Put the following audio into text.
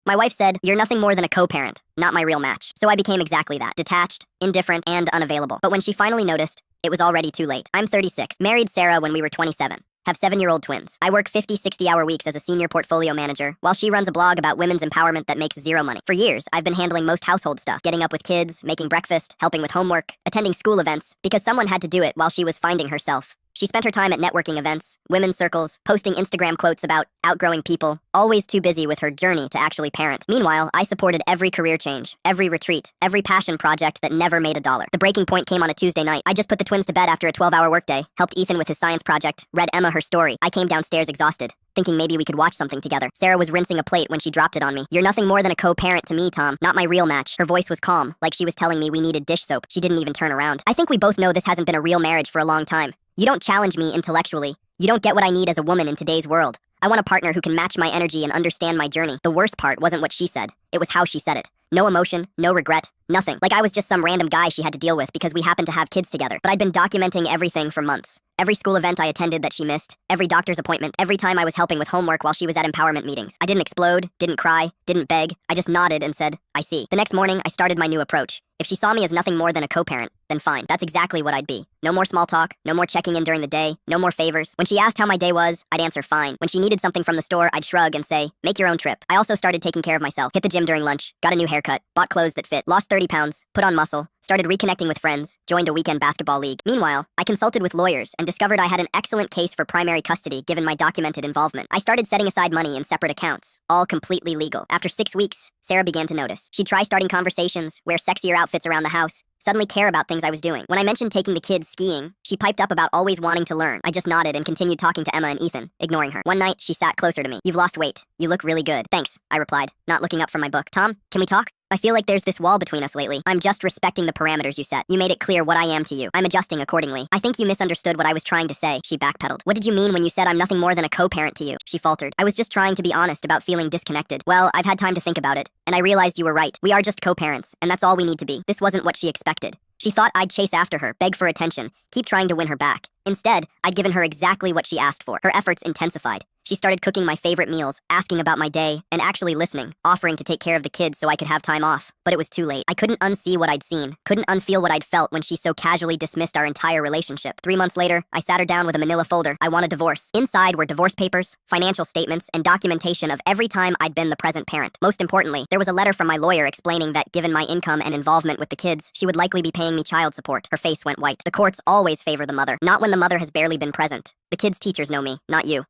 My wife said, "You're nothing more than a co-parent, not my real match." So I became exactly that, detached, indifferent, and unavailable. But when she finally noticed, it was already too late. I'm 36, married Sarah when we were 27. Have 7-year-old twins. I work 50, 60-hour weeks as a senior portfolio manager, while she runs a blog about women's empowerment that makes zero money. For years, I've been handling most household stuff, getting up with kids, making breakfast, helping with homework, attending school events, because someone had to do it while she was finding herself. She spent her time at networking events, women's circles, posting Instagram quotes about outgrowing people, always too busy with her journey to actually parent. Meanwhile, I supported every career change, every retreat, every passion project that never made a dollar. The breaking point came on a Tuesday night. I just put the twins to bed after a 12-hour workday, helped Ethan with his science project, read Emma her story. I came downstairs exhausted, thinking maybe we could watch something together. Sarah was rinsing a plate when she dropped it on me. "You're nothing more than a co-parent to me, Tom, not my real match." Her voice was calm, like she was telling me we needed dish soap. She didn't even turn around. I think we both know this hasn't been a real marriage for a long time. You don't challenge me intellectually. You don't get what I need as a woman in today's world. I want a partner who can match my energy and understand my journey. The worst part wasn't what she said. It was how she said it. No emotion, no regret, nothing. Like I was just some random guy she had to deal with because we happened to have kids together. But I'd been documenting everything for months. Every school event I attended that she missed, every doctor's appointment, every time I was helping with homework while she was at empowerment meetings. I didn't explode, didn't cry, didn't beg. I just nodded and said, "I see." The next morning, I started my new approach. If she saw me as nothing more than a co-parent, then fine. That's exactly what I'd be. No more small talk, no more checking in during the day, no more favors. When she asked how my day was, I'd answer fine. When she needed something from the store, I'd shrug and say, "Make your own trip." I also started taking care of myself, hit the gym during lunch, got a new haircut, bought clothes that fit, lost 30 pounds, put on muscle, started reconnecting with friends, joined a weekend basketball league. Meanwhile, I consulted with lawyers and discovered I had an excellent case for primary custody given my documented involvement. I started setting aside money in separate accounts, all completely legal. After 6 weeks, Sarah began to notice. She'd try starting conversations, wear sexier outfits around the house, suddenly care about things I was doing. When I mentioned taking the kids skiing, she piped up about always wanting to learn. I just nodded and continued talking to Emma and Ethan, ignoring her. One night, she sat closer to me. "You've lost weight. You look really good." "Thanks," I replied, not looking up from my book. "Tom, can we talk? I feel like there's this wall between us lately. I'm just respecting the parameters you set. You made it clear what I am to you. I'm adjusting accordingly." "I think you misunderstood what I was trying to say," she backpedaled. "What did you mean when you said I'm nothing more than a co-parent to you?" She faltered. "I was just trying to be honest about feeling disconnected." "Well, I've had time to think about it, and I realized you were right. We are just co-parents, and that's all we need to be." This wasn't what she expected. She thought I'd chase after her, beg for attention, keep trying to win her back. Instead, I'd given her exactly what she asked for. Her efforts intensified. She started cooking my favorite meals, asking about my day, and actually listening, offering to take care of the kids so I could have time off. But it was too late. I couldn't unsee what I'd seen, couldn't unfeel what I'd felt when she so casually dismissed our entire relationship. 3 months later, I sat her down with a manila folder. I want a divorce. Inside were divorce papers, financial statements, and documentation of every time I'd been the present parent. Most importantly, there was a letter from my lawyer explaining that given my income and involvement with the kids, she would likely be paying me child support. Her face went white. The courts always favor the mother, not when the mother has barely been present. The kids' teachers know me, not you.